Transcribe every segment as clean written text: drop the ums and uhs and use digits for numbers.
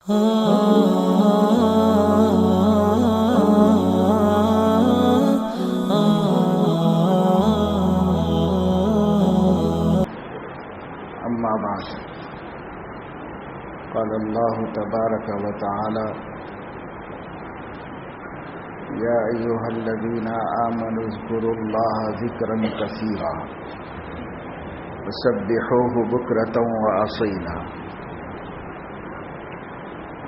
اما بعد، قال اللہ تبارک و تعالی: یا ایھا الذین آمنوا اذکروا اللہ ذکرا کثیرا وسبحوہ بکرۃ وأصیلا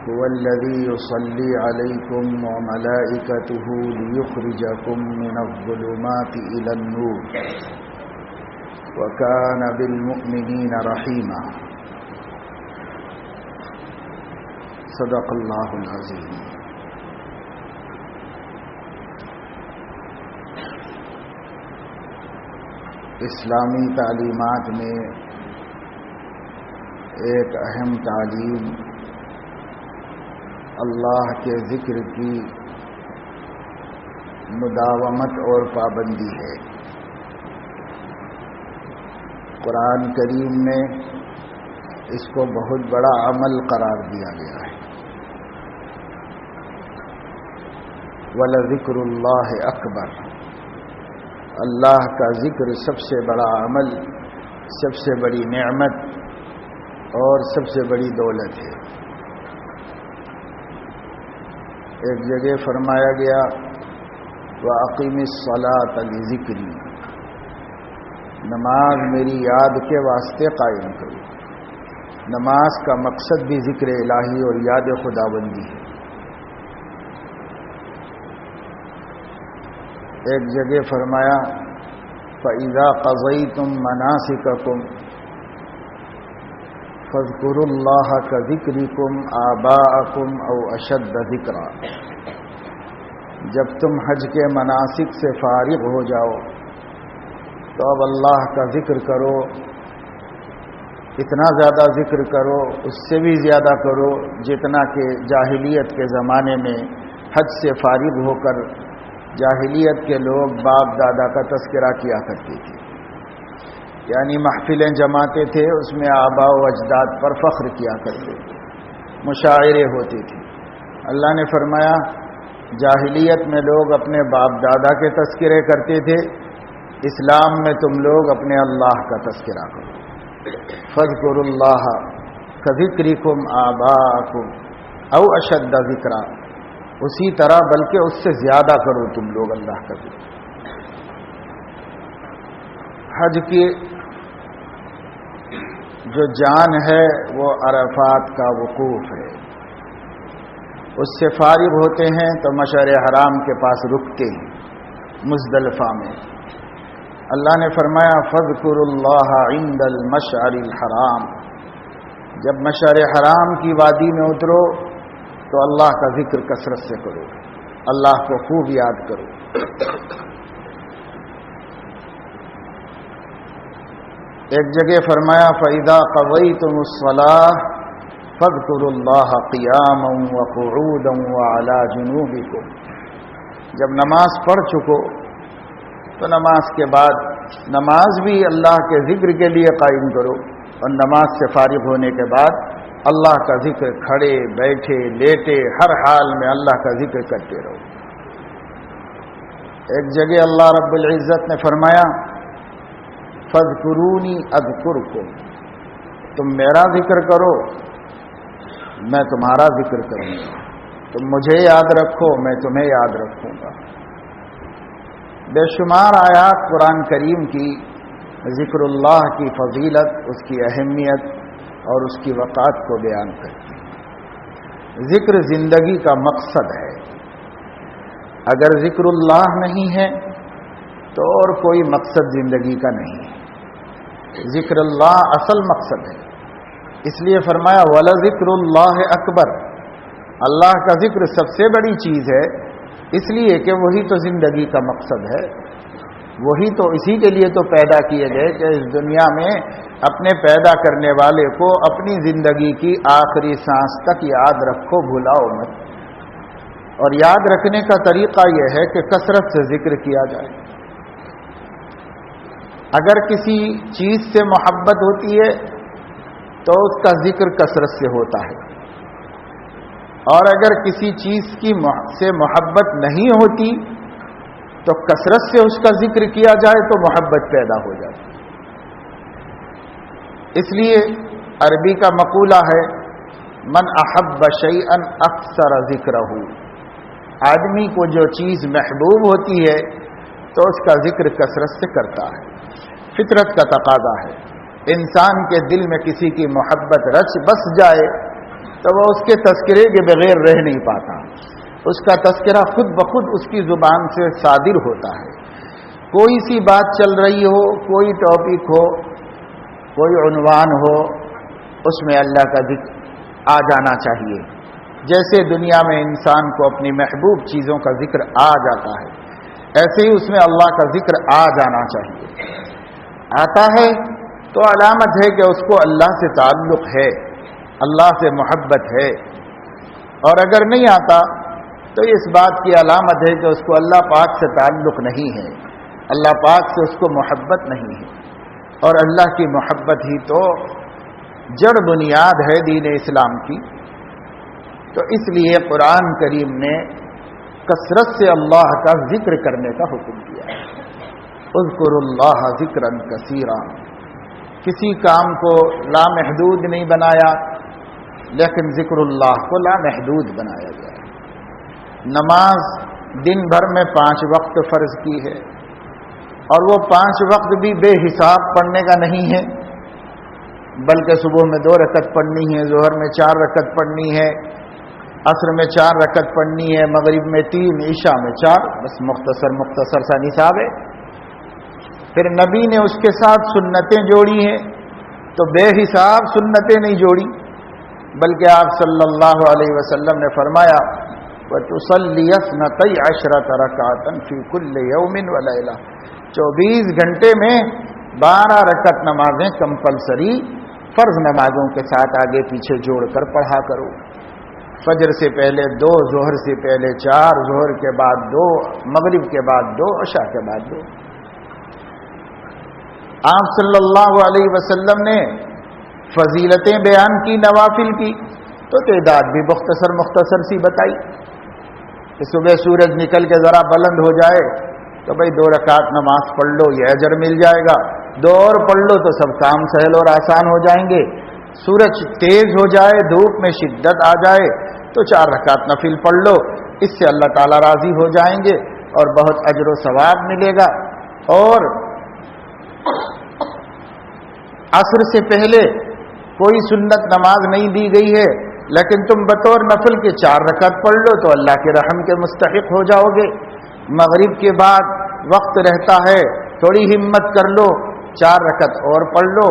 هو الذی یصلی علیکم وملائکتہ لیخرجکم من الظلمات الی النور وکان بالمؤمنین رحیما۔ صدق اللہ العظیم۔ اسلامی تعلیمات میں ایک اہم تعلیم اللہ کے ذکر کی مداومت اور پابندی ہے۔ قرآن کریم میں اس کو بہت بڑا عمل قرار دیا گیا ہے۔ وَلَذِكْرُ اللَّهِ أَكْبَرُ، اللہ کا ذکر سب سے بڑا عمل، سب سے بڑی نعمت اور سب سے بڑی دولت ہے۔ ایک جگہ فرمایا گیا: وَأَقِمِ الصَّلَاةَ لِذِكْرِي، نماز میری یاد کے واسطے قائم کرو۔ نماز کا مقصد بھی ذکر الہی اور یاد خداوندی ہے۔ ایک جگہ فرمایا: فَإِذَا قَضَيْتُم مَّنَاسِكَكُمْ فَاذْكُرُوا اللَّهَ كَذِكْرِكُمْ آبَاءَكُمْ أَوْ أَشَدَّ ذِكْرًا، جب تم حج کے مناسک سے فارغ ہو جاؤ تو اب اللہ کا ذکر کرو، اتنا زیادہ ذکر کرو، اس سے بھی زیادہ کرو جتنا کہ جاہلیت کے زمانے میں حج سے فارغ ہو کر جاہلیت کے لوگ باپ دادا کا تذکرہ کیا کرتے تھے، یعنی محفلیں جماتے تھے، اس میں آباء و اجداد پر فخر کیا کرتے تھے، مشاعرے ہوتے تھے۔ اللہ نے فرمایا جاہلیت میں لوگ اپنے باپ دادا کے تذکرے کرتے تھے، اسلام میں تم لوگ اپنے اللہ کا تذکرہ کرو۔ فاذکروا اللہ کذکرکم آباءکم او اشد ذکرا، اسی طرح بلکہ اس سے زیادہ کرو تم لوگ اللہ کا ذکر۔ حج کی جو جان ہے وہ عرفات کا وقوف ہے، اس سے فارغ ہوتے ہیں تو مشعر حرام کے پاس رکتے ہیں مزدلفہ میں۔ اللہ نے فرمایا فاذکروا اللہ عند المشعر الحرام، جب مشعر حرام کی وادی میں اترو تو اللہ کا ذکر کثرت سے کرو، اللہ کو خوب یاد کرو۔ ایک جگہ فرمایا فَإِذَا قَضَيْتُمُ الصَّلَاةَ فَاذْكُرُوا اللَّهَ قِيَامًا وَقُعُودًا وَعَلَى جُنُوبِكُمْ، جب نماز پڑھ چکو تو نماز کے بعد نماز بھی اللہ کے ذکر کے لیے قائم کرو، اور نماز سے فارغ ہونے کے بعد اللہ کا ذکر کھڑے بیٹھے لیٹے ہر حال میں اللہ کا ذکر کرتے رہو۔ ایک جگہ اللہ رب العزت نے فرمایا فاذکرونی اذکرکم، تم میرا ذکر کرو میں تمہارا ذکر کروں گا، تم مجھے یاد رکھو میں تمہیں یاد رکھوں گا۔ بے شمار آیات قرآن کریم کی ذکر اللہ کی فضیلت، اس کی اہمیت اور اس کی وقات کو بیان کرتی ہے۔ ذکر زندگی کا مقصد ہے، اگر ذکر اللہ نہیں ہے تو اور کوئی مقصد زندگی کا نہیں ہے۔ ذکر اللہ اصل مقصد ہے، اس لیے فرمایا وَلَذِكْرُ اللَّهِ أَكْبَرُ، اللہ کا ذکر سب سے بڑی چیز ہے، اس لیے کہ وہی تو زندگی کا مقصد ہے، وہی تو اسی کے لیے تو پیدا کیے گئے کہ اس دنیا میں اپنے پیدا کرنے والے کو اپنی زندگی کی آخری سانس تک یاد رکھو، بھلاؤ مت۔ اور یاد رکھنے کا طریقہ یہ ہے کہ کثرت سے ذکر کیا جائے۔ اگر کسی چیز سے محبت ہوتی ہے تو اس کا ذکر کثرت سے ہوتا ہے، اور اگر کسی چیز کی سے محبت نہیں ہوتی تو کثرت سے اس کا ذکر کیا جائے تو محبت پیدا ہو جاتی. اس لیے عربی کا مقولہ ہے من احب شیئا اکثر ذکرہ. آدمی کو جو چیز محبوب ہوتی ہے تو اس کا ذکر کثرت سے کرتا ہے. فطرت کا تقاضا ہے. انسان کے دل میں کسی کی محبت رچ بس جائے تو وہ اس کے تذکرے کے بغیر رہ نہیں پاتا. اس کا تذکرہ خود بخود اس کی زبان سے صادر ہوتا ہے. کوئی سی بات چل رہی ہو، کوئی ٹاپک ہو، کوئی عنوان ہو، اس میں اللہ کا ذکر آ جانا چاہیے. جیسے دنیا میں انسان کو اپنی محبوب چیزوں کا ذکر آ جاتا ہے، ایسے ہی اس میں اللہ کا ذکر آ جانا چاہیے. آتا ہے تو علامت ہے کہ اس کو اللہ سے تعلق ہے، اللہ سے محبت ہے. اور اگر نہیں آتا تو اس بات کی علامت ہے کہ اس کو اللہ پاک سے تعلق نہیں ہے، اللہ پاک سے اس کو محبت نہیں ہے. اور اللہ کی محبت ہی تو جڑ بنیاد ہے دین اسلام کی. تو اس لیے قرآن کریم نے کثرت سے اللہ کا ذکر کرنے کا حکم دیا ہے. اذکروا اللہ ذکرا کثیرا. کسی کام کو لامحدود نہیں بنایا، لیکن ذکر اللہ کو لامحدود بنایا گیا ہے. نماز دن بھر میں 5 وقت فرض کی ہے، اور وہ 5 وقت بھی بے حساب پڑھنے کا نہیں ہے، بلکہ صبح میں 2 رکعت پڑھنی ہے، ظہر میں 4 رکعت پڑھنی ہے، عصر میں 4 رکعت پڑھنی ہے، مغرب میں 3، عشاء میں 4. بس مختصر سا نصاب ہے. پھر نبی نے اس کے ساتھ سنتیں جوڑی ہیں، تو بے حساب سنتیں نہیں جوڑی، بلکہ آپ صلی اللہ علیہ وسلم نے فرمایا وَتُصَلِّي اثْنَتَيْ عَشْرَةَ رَكْعَةً فِي كُلِّ يَوْمٍ وَلَيْلَةٍ. 24 گھنٹے میں 12 رکعت نمازیں کمپلسری فرض نمازوں کے ساتھ آگے پیچھے جوڑ کر پڑھا کرو. فجر سے پہلے 2، ظہر سے پہلے 4، ظہر کے بعد 2، مغرب کے بعد 2، عشاء کے بعد 2. آپ صلی اللہ علیہ وسلم نے فضیلتیں بیان کی نوافل کی، تو تعداد بھی مختصر سی بتائی کہ صبح سورج نکل کے ذرا بلند ہو جائے تو بھائی 2 رکعت نماز پڑھ لو، یہ اجر مل جائے گا. 2 اور پڑھ لو تو سب کام سہل اور آسان ہو جائیں گے. سورج تیز ہو جائے، دھوپ میں شدت آ جائے تو 4 رکعت نفل پڑھ لو، اس سے اللہ تعالیٰ راضی ہو جائیں گے اور بہت اجر و ثواب ملے گا. اور عصر سے پہلے کوئی سنت نماز نہیں دی گئی ہے، لیکن تم بطور نفل کے 4 رکعت پڑھ لو تو اللہ کے رحم کے مستحق ہو جاؤ گے. مغرب کے بعد وقت رہتا ہے، تھوڑی ہمت کر لو، 4 رکعت اور پڑھ لو،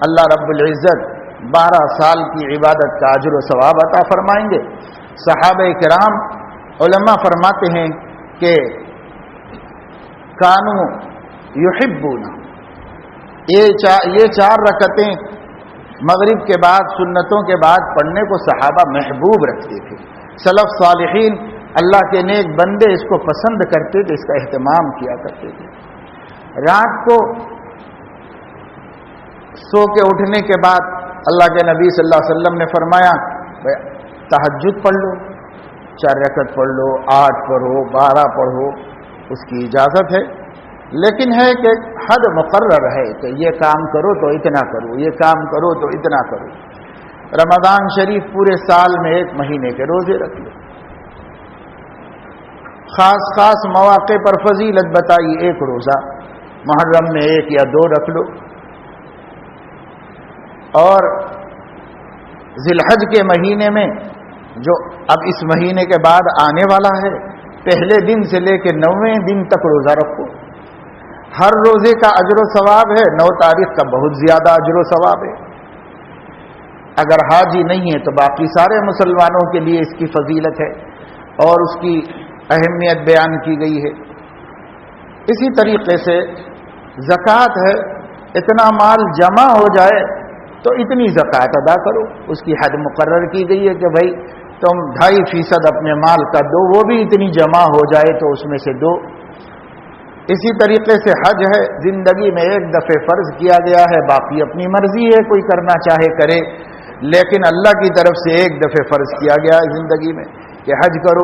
اللہ رب العزت 12 سال کی عبادت کا اجر و ثواب عطا فرمائیں گے. صحابہ کرام علماء فرماتے ہیں کہ کانو یحبون، یہ 4 رکعتیں مغرب کے بعد سنتوں کے بعد پڑھنے کو صحابہ محبوب رکھتے تھے. سلف صالحین اللہ کے نیک بندے اس کو پسند کرتے تھے، اس کا اہتمام کیا کرتے تھے. رات کو سو کے اٹھنے کے بعد اللہ کے نبی صلی اللہ علیہ وسلم نے فرمایا تہجد پڑھ لو، 4 رکعت پڑھ لو، 8 پڑھو، 12 پڑھو، اس کی اجازت ہے. لیکن ہے کہ حد مقرر ہے کہ یہ کام کرو تو اتنا کرو، یہ کام کرو تو اتنا کرو. رمضان شریف پورے سال میں 1 مہینے کے روزے رکھ لو. خاص مواقع پر فضیلت بتائی، 1 روزہ محرم میں 1 یا 2 رکھ لو. اور ذی الحج کے مہینے میں جو اب اس مہینے کے بعد آنے والا ہے، پہلے دن سے لے کے 9ویں دن تک روزہ رکھو. ہر روزے کا اجر و ثواب ہے، 9 تاریخ کا بہت زیادہ اجر و ثواب ہے. اگر حاجی نہیں ہے تو باقی سارے مسلمانوں کے لیے اس کی فضیلت ہے اور اس کی اہمیت بیان کی گئی ہے. اسی طریقے سے زکوٰۃ ہے، اتنا مال جمع ہو جائے تو اتنی زکوٰۃ ادا کرو. اس کی حد مقرر کی گئی ہے کہ بھائی تم 2.5% اپنے مال کا دو، وہ بھی اتنی جمع ہو جائے تو اس میں سے دو. اسی طریقے سے حج ہے، زندگی میں 1 دفعہ فرض کیا گیا ہے، باقی اپنی مرضی ہے، کوئی کرنا چاہے کرے. لیکن اللہ کی طرف سے ایک دفعہ فرض کیا گیا ہے زندگی میں کہ حج کرو.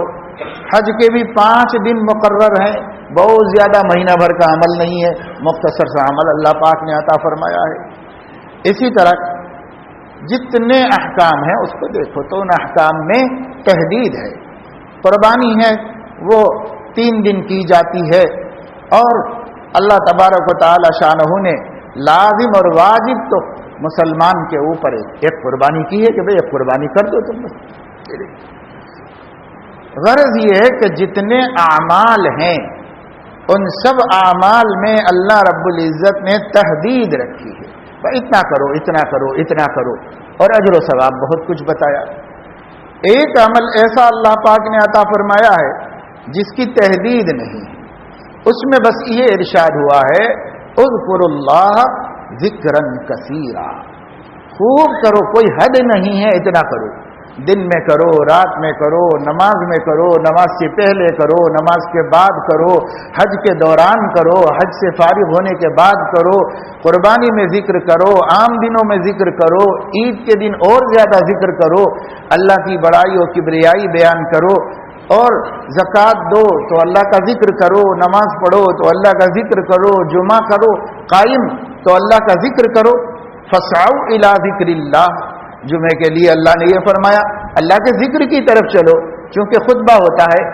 حج کے بھی 5 دن مقرر ہیں، بہت زیادہ مہینہ بھر کا عمل نہیں ہے، مختصر سا عمل اللہ پاک نے عطا فرمایا ہے. اسی طرح جتنے احکام ہیں اس کو دیکھو تو ان احکام میں تحدید ہے. قربانی ہے وہ 3 دن کی جاتی ہے، اور اللہ تبارک و تعالی شانہ نے لازم اور واجب تو مسلمان کے اوپر ایک قربانی کی ہے کہ بھئی ایک قربانی کر دو تم. غرض یہ ہے کہ جتنے اعمال ہیں ان سب اعمال میں اللہ رب العزت نے تحدید رکھی ہے، اتنا کرو اتنا کرو اتنا کرو، اور اجر و ثواب بہت کچھ بتایا. ایک عمل ایسا اللہ پاک نے عطا فرمایا ہے جس کی تحدید نہیں ہے، اس میں بس یہ ارشاد ہوا ہے اذکروا اللہ ذکرا کثیرا، خوب کرو، کوئی حد نہیں ہے، اتنا کرو. دن میں کرو، رات میں کرو، نماز میں کرو، نماز سے پہلے کرو، نماز کے بعد کرو، حج کے دوران کرو، حج سے فارغ ہونے کے بعد کرو، قربانی میں ذکر کرو، عام دنوں میں ذکر کرو، عید کے دن اور زیادہ ذکر کرو، اللہ کی بڑائی و کبریائی بیان کرو، اور زکوٰۃ دو تو اللہ کا ذکر کرو، نماز پڑھو تو اللہ کا ذکر کرو، جمعہ کرو قائم تو اللہ کا ذکر کرو. فسعوا الی ذکر اللہ، جمعے کے لیے اللہ نے یہ فرمایا اللہ کے ذکر کی طرف چلو، چونکہ خطبہ ہوتا ہے،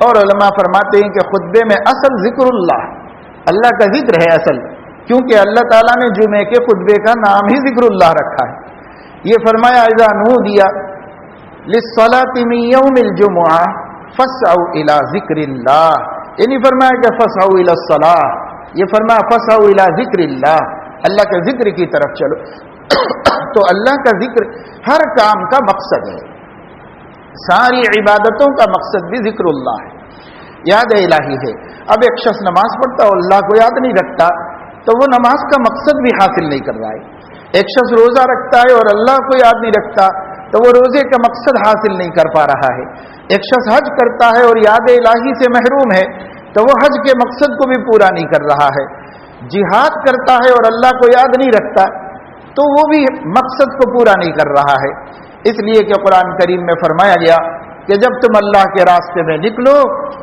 اور علماء فرماتے ہیں کہ خطبے میں اصل ذکر اللہ کا ذکر ہے اصل، کیونکہ اللہ تعالیٰ نے جمعے کے خطبے کا نام ہی ذکر اللہ رکھا ہے. یہ فرمایا اذا نودی للصلاۃ من یوم الجمعہ فسعوا الی ذکر اللہ، یہ نہیں فرمایا کہ فسعوا الی الصلاۃ، یہ فرمایا فسعوا الی ذکر اللہ، اللہ کے ذکر کی طرف چلو. تو اللہ کا ذکر ہر کام کا مقصد ہے، ساری عبادتوں کا مقصد بھی ذکر اللہ ہے، یاد الہی ہے. اب ایک شخص نماز پڑھتا اور اللہ کو یاد نہیں رکھتا تو وہ نماز کا مقصد بھی حاصل نہیں کر رہا ہے. ایک شخص روزہ رکھتا ہے اور اللہ کو یاد نہیں رکھتا تو وہ روزے کا مقصد حاصل نہیں کر پا رہا ہے. ایک شخص حج کرتا ہے اور یاد الہی سے محروم ہے تو وہ حج کے مقصد کو بھی پورا نہیں کر رہا ہے. جہاد کرتا ہے اور اللہ کو یاد نہیں رکھتا تو وہ بھی مقصد کو پورا نہیں کر رہا ہے. اس لیے کہ قرآن کریم میں فرمایا گیا کہ جب تم اللہ کے راستے میں نکلو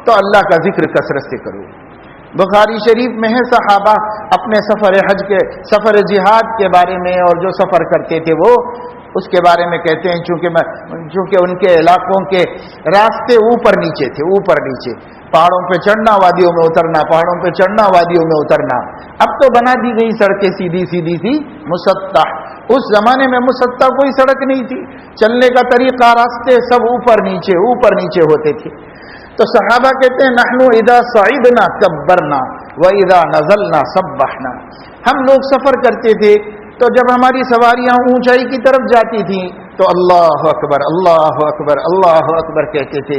تو اللہ کا ذکر کثرت سے کرو. بخاری شریف میں ہے صحابہ اپنے سفر حج کے سفر جہاد کے بارے میں اور جو سفر کرتے تھے وہ اس کے بارے میں کہتے ہیں چونکہ ان کے علاقوں کے راستے اوپر نیچے تھے، اوپر نیچے، پہاڑوں پہ چڑھنا وادیوں میں اترنا، پہاڑوں پہ چڑھنا وادیوں میں اترنا. اب تو بنا دی گئی سڑکیں سیدھی سیدھی سی مسطح، اس زمانے میں مسطح کوئی سڑک نہیں تھی، چلنے کا طریقہ راستے سب اوپر نیچے ہوتے تھے. تو صحابہ کہتے ہیں نحنو اذا صعدنا کبرنا واذا نزلنا سبحنا، ہم لوگ سفر کرتے تھے تو جب ہماری سواریاں اونچائی کی طرف جاتی تھیں تو اللہ اکبر اللہ اکبر اللہ اکبر کہتے تھے،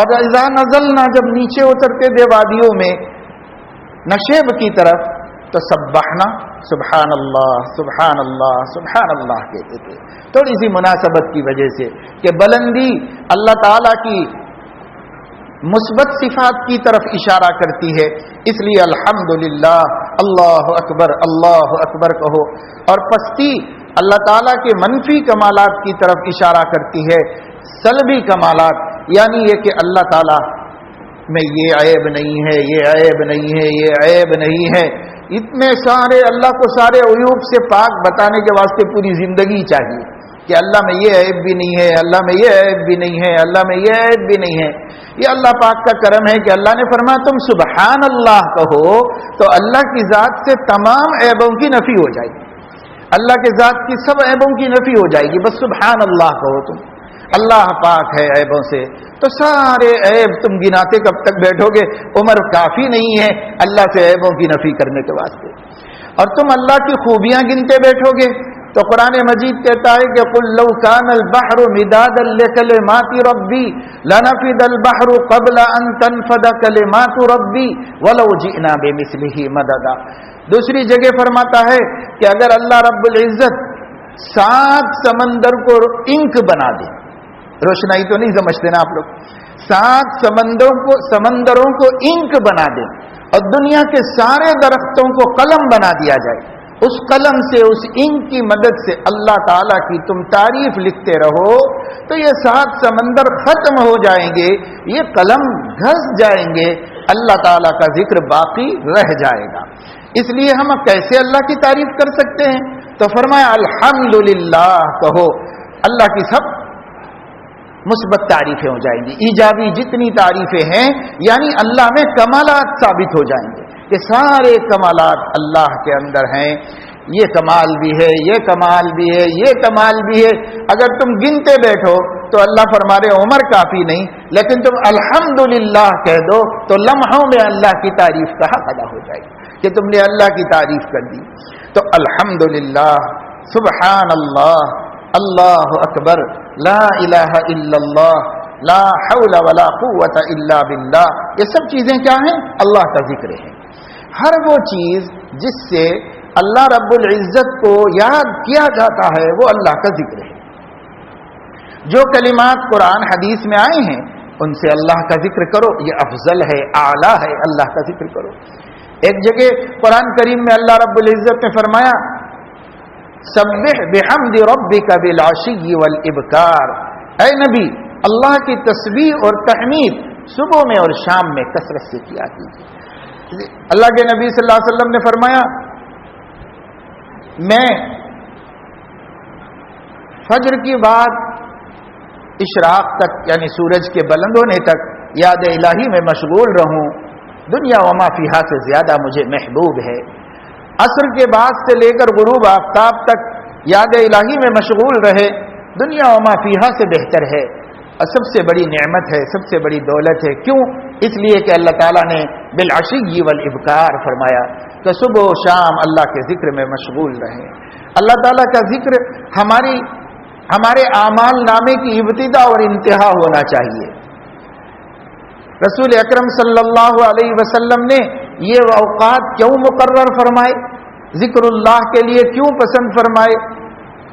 اور اذا نزلنا جب نیچے اترتے تھے وادیوں میں نشیب کی طرف تو سبحنا سبحان اللہ سبحان اللہ سبحان اللہ کہتے تھے. تھوڑی سی مناسبت کی وجہ سے کہ بلندی اللہ تعالی کی مثبت صفات کی طرف اشارہ کرتی ہے، اس لیے الحمدللہ اللہ اکبر کہو، اور پستی اللہ تعالیٰ کے منفی کمالات کی طرف اشارہ کرتی ہے، سلبی کمالات یعنی یہ کہ اللہ تعالیٰ میں یہ عیب نہیں ہے، یہ عیب نہیں ہے، یہ عیب نہیں ہے. اتنے سارے اللہ کو سارے عیوب سے پاک بتانے کے واسطے پوری زندگی چاہیے کہ اللہ میں یہ عیب بھی نہیں ہے، اللہ میں یہ عیب بھی نہیں ہے، اللہ میں یہ عیب بھی نہیں ہے. یہ اللہ پاک کا کرم ہے کہ اللہ نے فرمایا تم سبحان اللہ کہو تو اللہ کی ذات سے تمام عیبوں کی نفی ہو جائے گی، اللہ کے ذات کی سب عیبوں کی نفی ہو جائے گی. بس سبحان اللہ کہو تم، اللہ پاک ہے عیبوں سے. تو سارے عیب تم گناتے کب تک بیٹھو گے؟ عمر کافی نہیں ہے اللہ سے عیبوں کی نفی کرنے کے واسطے. اور تم اللہ کی خوبیاں گنتے بیٹھو گے تو قرآن مجید کہتا ہے کہ قل لو كان البحر مدادا لكلمات ربي لنفد البحر قبل ان تنفد كلمات ربي ولو جئنا بمثله مددا. دوسری جگہ فرماتا ہے کہ اگر اللہ رب العزت 7 سمندر کو انک بنا دے، روشنائی تو نہیں سمجھتے نا آپ لوگ، 7 سمندروں کو انک بنا دے اور دنیا کے سارے درختوں کو قلم بنا دیا جائے اس قلم سے، اس انک کی مدد سے اللہ تعالیٰ کی تم تعریف لکھتے رہو تو یہ 7 سمندر ختم ہو جائیں گے، یہ قلم گھس جائیں گے، اللہ تعالیٰ کا ذکر باقی رہ جائے گا۔ اس لیے ہم کیسے اللہ کی تعریف کر سکتے ہیں؟ تو فرمایا الحمدللہ کہو، اللہ کی سب مثبت تعریفیں ہو جائیں گی، ایجابی جتنی تعریفیں ہیں، یعنی اللہ میں کمالات ثابت ہو جائیں گے کہ سارے کمالات اللہ کے اندر ہیں، یہ کمال بھی ہے، یہ کمال بھی ہے، یہ کمال بھی ہے۔ اگر تم گنتے بیٹھو تو اللہ فرما رہے عمر کافی نہیں، لیکن تم الحمدللہ کہہ دو تو لمحوں میں اللہ کی تعریف کا حق ادا ہو جائے گا کہ تم نے اللہ کی تعریف کر دی۔ تو الحمدللہ، سبحان اللہ، اللہ اکبر، لا الہ الا اللہ، لا حول ولا قوت الا باللہ، یہ سب چیزیں کیا ہیں؟ اللہ کا ذکر ہے۔ ہر وہ چیز جس سے اللہ رب العزت کو یاد کیا جاتا ہے وہ اللہ کا ذکر ہے۔ جو کلمات قرآن حدیث میں آئے ہیں ان سے اللہ کا ذکر کرو، یہ افضل ہے، اعلیٰ ہے، اللہ کا ذکر کرو۔ ایک جگہ قرآن کریم میں اللہ رب العزت نے فرمایا سبح بحمد ربک بالعشی والابکار، اے نبی اللہ کی تسبیح اور تحمید صبح میں اور شام میں کثرت سے کیا کیجیے۔ اللہ کے نبی صلی اللہ علیہ وسلم نے فرمایا میں فجر کی بعد اشراق تک یعنی سورج کے بلند ہونے تک یاد الہی میں مشغول رہوں، دنیا وما فیہا سے زیادہ مجھے محبوب ہے۔ عصر کے بعد سے لے کر غروب آفتاب تک یاد الہی میں مشغول رہے، دنیا وما فیہا سے بہتر ہے اور سب سے بڑی نعمت ہے، سب سے بڑی دولت ہے۔ کیوں؟ اس لیے کہ اللہ تعالیٰ نے بالعشی والابکار فرمایا کہ صبح و شام اللہ کے ذکر میں مشغول رہیں۔ اللہ تعالیٰ کا ذکر ہمارے اعمال نامے کی ابتدا اور انتہا ہونا چاہیے۔ رسول اکرم صلی اللہ علیہ وسلم نے یہ اوقات کیوں مقرر فرمائے، ذکر اللہ کے لیے کیوں پسند فرمائے؟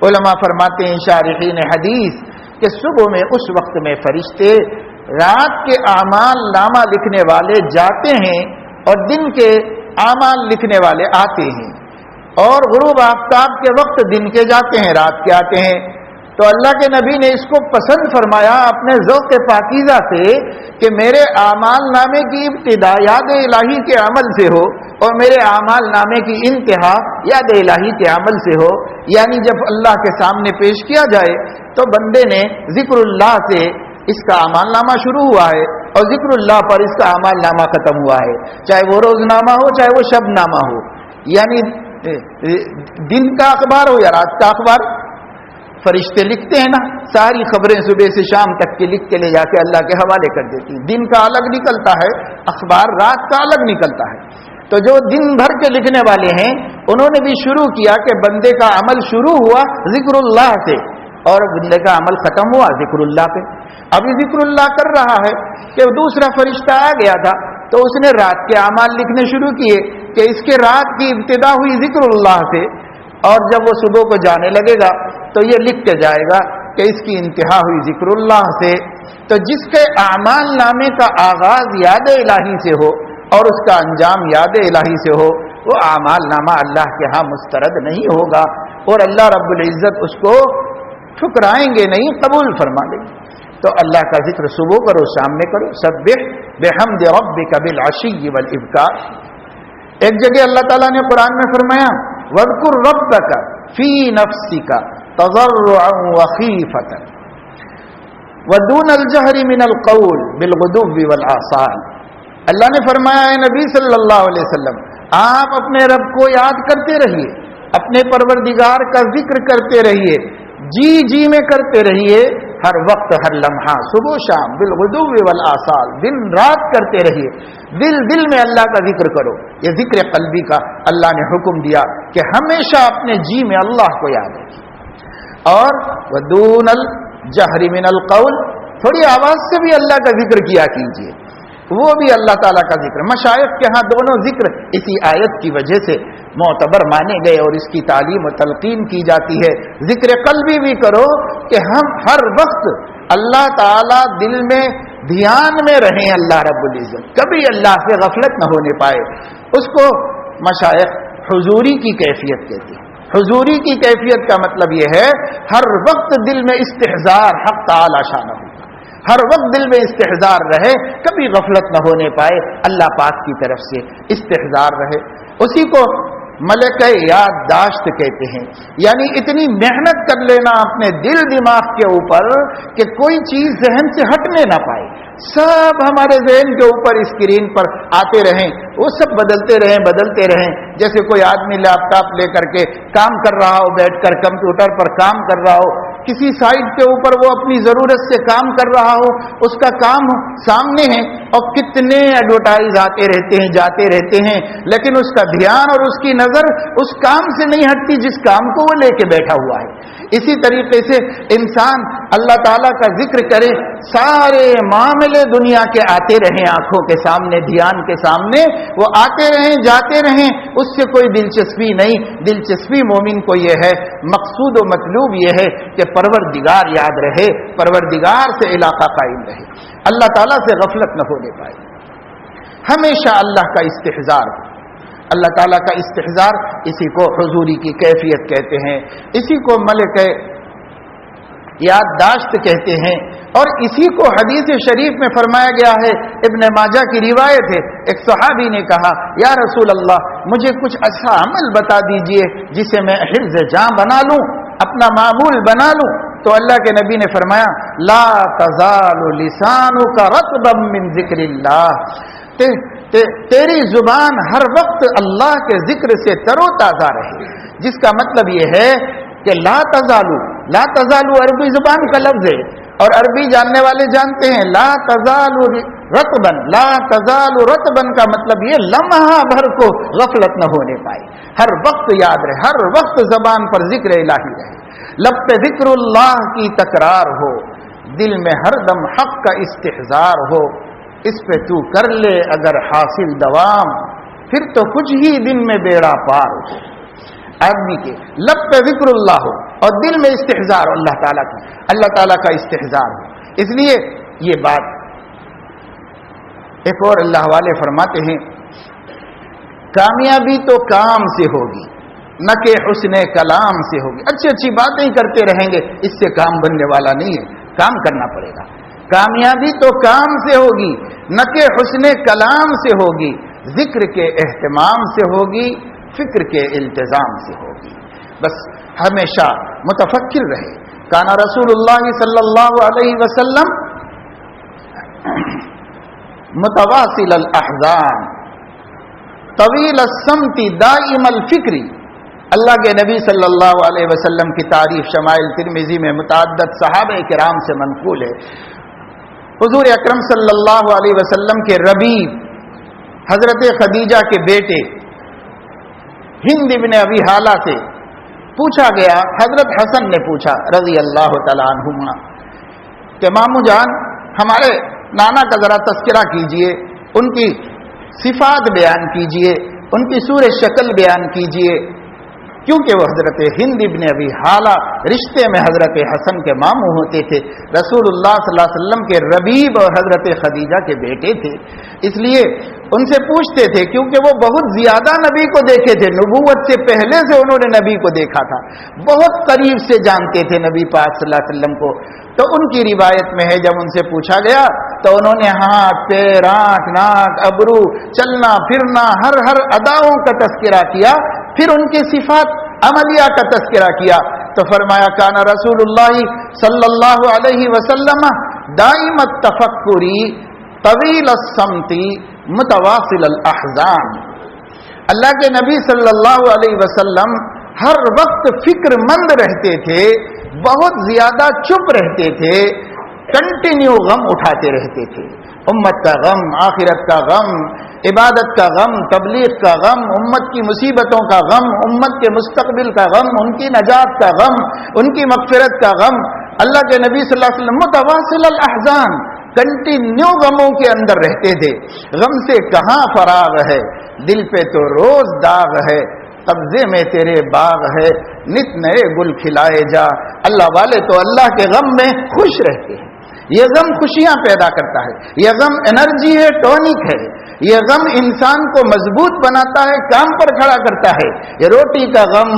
علماء فرماتے ہیں شارحین حدیث کہ صبح میں اس وقت میں فرشتے رات کے اعمال نامہ لکھنے والے جاتے ہیں اور دن کے اعمال لکھنے والے آتے ہیں، اور غروب آفتاب کے وقت دن کے جاتے ہیں، رات کے آتے ہیں۔ تو اللہ کے نبی نے اس کو پسند فرمایا اپنے ذوق پاکیزہ سے کہ میرے اعمال نامے کی ابتدا یاد الہی کے عمل سے ہو اور میرے اعمال نامے کی انتہا یاد الہی کے عمل سے ہو، یعنی جب اللہ کے سامنے پیش کیا جائے تو بندے نے ذکر اللہ سے اس کا اعمال نامہ شروع ہوا ہے اور ذکر اللہ پر اس کا اعمال نامہ ختم ہوا ہے، چاہے وہ روز نامہ ہو چاہے وہ شب نامہ ہو، یعنی دن کا اخبار ہو یا رات کا اخبار۔ فرشتے لکھتے ہیں نا، ساری خبریں صبح سے شام تک کی لکھ کے لے جا کے اللہ کے حوالے کر دیتی ہیں۔ دن کا الگ نکلتا ہے اخبار، رات کا الگ نکلتا ہے۔ تو جو دن بھر کے لکھنے والے ہیں انہوں نے بھی شروع کیا کہ بندے کا عمل شروع ہوا ذکر اللہ سے اور بندے کا عمل ختم ہوا ذکر اللہ پہ۔ ابھی ذکر اللہ کر رہا ہے کہ دوسرا فرشتہ آ گیا تھا تو اس نے رات کے اعمال لکھنے شروع کیے کہ اس کے رات کی ابتدا ہوئی ذکر اللہ سے، اور جب وہ صبح کو جانے لگے گا تو یہ لکھ کے جائے گا کہ اس کی انتہا ہوئی ذکر اللہ سے۔ تو جس کے اعمال نامے کا آغاز یاد الہی سے ہو اور اس کا انجام یاد الہی سے ہو، وہ اعمال نامہ اللہ کے ہاں مسترد نہیں ہوگا اور اللہ رب العزت اس کو ٹھکرائیں گے نہیں، قبول فرما لیں گے۔ تو اللہ کا ذکر صبح کرو شام میں کرو، سبح بحمد ربک بالعشی والابکار۔ ایک جگہ اللہ تعالیٰ نے قرآن میں فرمایا وَاذْكُرْ رَبَّكَ فِي نَفْسِكَ تَضَرُّعًا وَخِيفَةً وَدُونَ الْجَهْرِ مِنَ الْقَوْلِ بِالْغُدُوِّ وَالْآصَالِ۔ اللہ نے فرمایا اے نبی صلی اللہ علیہ وسلم، آپ اپنے رب کو یاد کرتے رہیے، اپنے پروردگار کا ذکر کرتے رہیے، جی جی میں کرتے رہیے، ہر وقت ہر لمحہ صبح شام، بالغدو والآصال، دن رات کرتے رہیے، دل میں اللہ کا ذکر کرو۔ یہ ذکر قلبی کا اللہ نے حکم دیا کہ ہمیشہ اپنے جی میں اللہ کو یاد رکھیے۔ اور ودون الجہر من القول، تھوڑی آواز سے بھی اللہ کا ذکر کیا کیجیے، وہ بھی اللہ تعالیٰ کا ذکر۔ مشائخ کے ہاں دونوں ذکر اسی آیت کی وجہ سے معتبر مانے گئے اور اس کی تعلیم و تلقین کی جاتی ہے۔ ذکر قلبی بھی کرو کہ ہم ہر وقت اللہ تعالیٰ دل میں دھیان میں رہیں، اللہ رب العزت کبھی اللہ سے غفلت نہ ہونے پائے۔ اس کو مشائخ حضوری کی کیفیت کہتے ہیں۔ حضوری کی کیفیت کا مطلب یہ ہے ہر وقت دل میں استحضار حق تعالی شانہ ہوگا، ہر وقت دل میں استحضار رہے، کبھی غفلت نہ ہونے پائے، اللہ پاک کی طرف سے استحضار رہے۔ اسی کو ملکہ یادداشت کہتے ہیں، یعنی اتنی محنت کر لینا اپنے دل دماغ کے اوپر کہ کوئی چیز ذہن سے ہٹنے نہ پائے، سب ہمارے ذہن کے اوپر اسکرین پر آتے رہیں، وہ سب بدلتے رہیں، جیسے کوئی آدمی لیپ ٹاپ لے کر کے کام کر رہا ہو، بیٹھ کر کمپیوٹر پر کام کر رہا ہو، کسی سائٹ کے اوپر وہ اپنی ضرورت سے کام کر رہا ہو، اس کا کام سامنے ہے اور کتنے ایڈورٹائز آتے رہتے ہیں جاتے رہتے ہیں، لیکن اس کا دھیان اور اس کی نظر اس کام سے نہیں ہٹتی جس کام کو وہ لے کے بیٹھا ہوا ہے۔ اسی طریقے سے انسان اللہ تعالیٰ کا ذکر کرے، سارے معاملے دنیا کے آتے رہیں آنکھوں کے سامنے، دھیان کے سامنے، وہ آتے رہیں جاتے رہیں، اس سے کوئی دلچسپی نہیں۔ دلچسپی مومن کو یہ ہے، مقصود و مطلوب یہ ہے کہ پروردگار یاد رہے، پروردگار سے علاقہ قائم رہے، اللہ تعالیٰ سے غفلت نہ ہونے پائے، ہمیشہ اللہ کا استحضار ہو۔ اللہ تعالیٰ کا استحضار، اسی کو حضوری کی کیفیت کہتے ہیں، اسی کو ملکہ یادداشت کہتے ہیں، اور اسی کو حدیث شریف میں فرمایا گیا ہے، ابن ماجہ کی روایت ہے، ایک صحابی نے کہا یا رسول اللہ مجھے کچھ ایسا عمل بتا دیجئے جسے میں حفظ جاں بنا لوں، اپنا معمول بنا لوں۔ تو اللہ کے نبی نے فرمایا لا تزال لسانک رطبا من ذکر اللہ، تیری زبان ہر وقت اللہ کے ذکر سے تر و تازہ رہے، جس کا مطلب یہ ہے کہ لا تزالو عربی زبان کا لفظ ہے، اور عربی جاننے والے جانتے ہیں لا تزالو رطبن کا مطلب یہ لمحہ بھر کو غفلت نہ ہونے پائے، ہر وقت یاد رہے، ہر وقت زبان پر ذکر الہی رہے، لب پہ ذکر اللہ کی تکرار ہو، دل میں ہر دم حق کا استحضار ہو، اس پہ تو کر لے اگر حاصل دوام، پھر تو کچھ ہی دن میں بیڑا پار ہو۔ آدمی کے لب پہ ذکر اللہ ہو اور دل میں استحضار ہو اللہ تعالیٰ کا استحضار ہو۔ اس لیے یہ بات ایک اور اللہ والے فرماتے ہیں کامیابی تو کام سے ہوگی نہ کہ حسن کلام سے ہوگی۔ اچھی باتیں کرتے رہیں گے، اس سے کام بننے والا نہیں ہے، کام کرنا پڑے گا۔ کامیابی تو کام سے ہوگی نہ کہ حسن کلام سے ہوگی، ذکر کے اہتمام سے ہوگی، فکر کے التزام سے ہوگی۔ بس ہمیشہ متفکر رہے۔ کانا رسول اللہ صلی اللہ علیہ وسلم متواصل الاحزان طویل السمت دائم الفکری۔ اللہ کے نبی صلی اللہ علیہ وسلم کی تعریف شمائل ترمذی میں متعدد صحابہ کرام سے منقول ہے۔ حضور اکرم صلی اللہ علیہ وسلم کے ربیب حضرت خدیجہ کے بیٹے ہند ابن ابی حالہ سے پوچھا گیا، حضرت حسن نے پوچھا رضی اللہ تعالی عنہما کہ ماموں جان ہمارے نانا کا ذرا تذکرہ کیجئے، ان کی صفات بیان کیجئے، ان کی صورت شکل بیان کیجئے، کیونکہ وہ حضرت ہند ابن ابی حالہ رشتے میں حضرت حسن کے ماموں ہوتے تھے، رسول اللہ صلی اللہ علیہ وسلم کے ربیب اور حضرت خدیجہ کے بیٹے تھے، اس لیے ان سے پوچھتے تھے کیونکہ وہ بہت زیادہ نبی کو دیکھے تھے، نبوت سے پہلے سے انہوں نے نبی کو دیکھا تھا، بہت قریب سے جانتے تھے نبی پاک صلی اللہ علیہ وسلم کو۔ تو ان کی روایت میں ہے جب ان سے پوچھا گیا تو انہوں نے ہاتھ پیر آنکھ ناک ابرو چلنا پھرنا ہر اداؤں کا تذکرہ کیا، پھر ان کی صفات عملیہ کا تذکرہ کیا تو فرمایا کانا رسول اللہ صلی اللہ علیہ وسلم دائم التفکری طویل السمت متواصل الاحزان۔ اللہ کے نبی صلی اللہ علیہ وسلم ہر وقت فکر مند رہتے تھے، بہت زیادہ چپ رہتے تھے، کنٹینیو غم اٹھاتے رہتے تھے، امت کا غم، آخرت کا غم، عبادت کا غم، تبلیغ کا غم، امت کی مصیبتوں کا غم، امت کے مستقبل کا غم، ان کی نجات کا غم، ان کی مغفرت کا غم۔ اللہ کے نبی صلی اللہ علیہ وسلم متواصل الاحزان، کنٹینیو غموں کے اندر رہتے تھے۔ غم سے کہاں فراغ ہے، دل پہ تو روز داغ ہے، قبضے میں تیرے باغ ہے، نت نئے گل کھلائے جا۔ اللہ والے تو اللہ کے غم میں خوش رہتے ہیں، یہ غم خوشیاں پیدا کرتا ہے، یہ غم انرجی ہے، ٹونک ہے، یہ غم انسان کو مضبوط بناتا ہے، کام پر کھڑا کرتا ہے۔ یہ روٹی کا غم،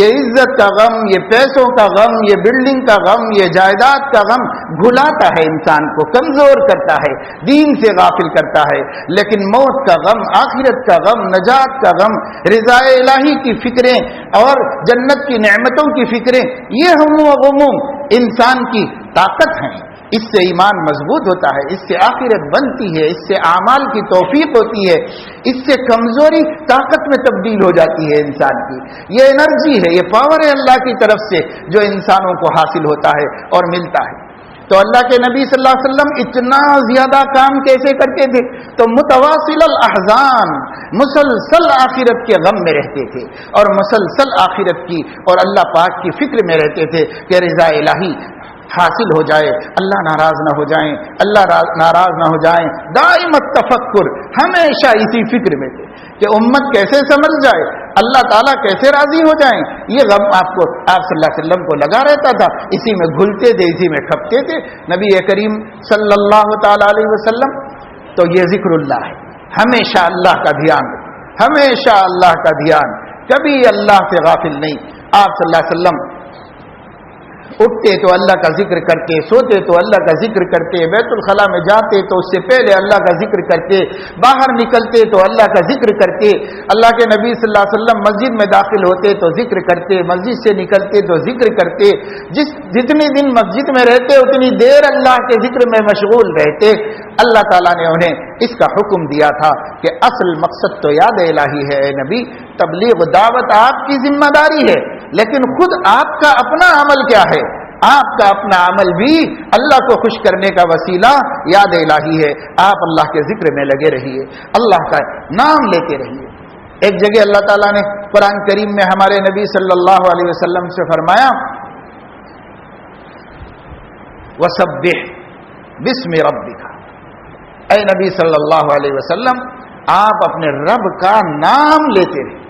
یہ عزت کا غم، یہ پیسوں کا غم، یہ بلڈنگ کا غم، یہ جائیداد کا غم بھلاتا ہے انسان کو، کمزور کرتا ہے، دین سے غافل کرتا ہے۔ لیکن موت کا غم، آخرت کا غم، نجات کا غم، رضا الہی کی فکریں اور جنت کی نعمتوں کی فکریں، یہ ہم و غموم انسان کی طاقت ہیں۔ اس سے ایمان مضبوط ہوتا ہے، اس سے آخرت بنتی ہے، اس سے اعمال کی توفیق ہوتی ہے، اس سے کمزوری طاقت میں تبدیل ہو جاتی ہے انسان کی۔ یہ انرجی ہے، یہ پاور ہے اللہ کی طرف سے جو انسانوں کو حاصل ہوتا ہے اور ملتا ہے۔ تو اللہ کے نبی صلی اللہ علیہ وسلم اتنا زیادہ کام کیسے کرتے تھے؟ تو متواصل الاحزان، مسلسل آخرت کے غم میں رہتے تھے اور مسلسل آخرت کی اور اللہ پاک کی فکر میں رہتے تھے کہ رضا الہی حاصل ہو جائے، اللہ ناراض نہ ہو جائیں، اللہ ناراض نہ ہو جائیں۔ دائم التفکر، ہمیشہ اسی فکر میں تھے کہ امت کیسے سمجھ جائے، اللہ تعالیٰ کیسے راضی ہو جائیں۔ یہ غم آپ صلی اللہ علیہ وسلم کو لگا رہتا تھا، اسی میں گھلتے تھے، اسی میں کھپتے تھے نبی کریم صلی اللہ تعالی علیہ وسلم۔ تو یہ ذکر اللہ ہے، ہمیشہ اللہ کا دھیان، ہمیشہ اللہ کا دھیان، کبھی اللہ سے غافل نہیں۔ آپ صلی اللہ علیہ وسلم اٹھتے تو اللہ کا ذکر کرتے، سوتے تو اللہ کا ذکر کرتے، بیت الخلاء میں جاتے تو اس سے پہلے اللہ کا ذکر کرتے، باہر نکلتے تو اللہ کا ذکر کرتے۔ اللہ کے نبی صلی اللہ علیہ وسلم مسجد میں داخل ہوتے تو ذکر کرتے، مسجد سے نکلتے تو ذکر کرتے، جتنے دن مسجد میں رہتے اتنی دیر اللہ کے ذکر میں مشغول رہتے۔ اللہ تعالیٰ نے انہیں اس کا حکم دیا تھا کہ اصل مقصد تو یاد الہی ہے اے نبی، تبلیغ دعوت آپ کی ذمہ داری ہے، لیکن خود آپ کا اپنا عمل کیا ہے؟ آپ کا اپنا عمل بھی اللہ کو خوش کرنے کا وسیلہ یاد الہی ہے۔ آپ اللہ کے ذکر میں لگے رہیے، اللہ کا نام لیتے رہیے۔ ایک جگہ اللہ تعالیٰ نے قرآن کریم میں ہمارے نبی صلی اللہ علیہ وسلم سے فرمایا وَسَبِّحْ بِاسْمِ رَبِّكَ، اے نبی صلی اللہ علیہ وسلم آپ اپنے رب کا نام لیتے رہے،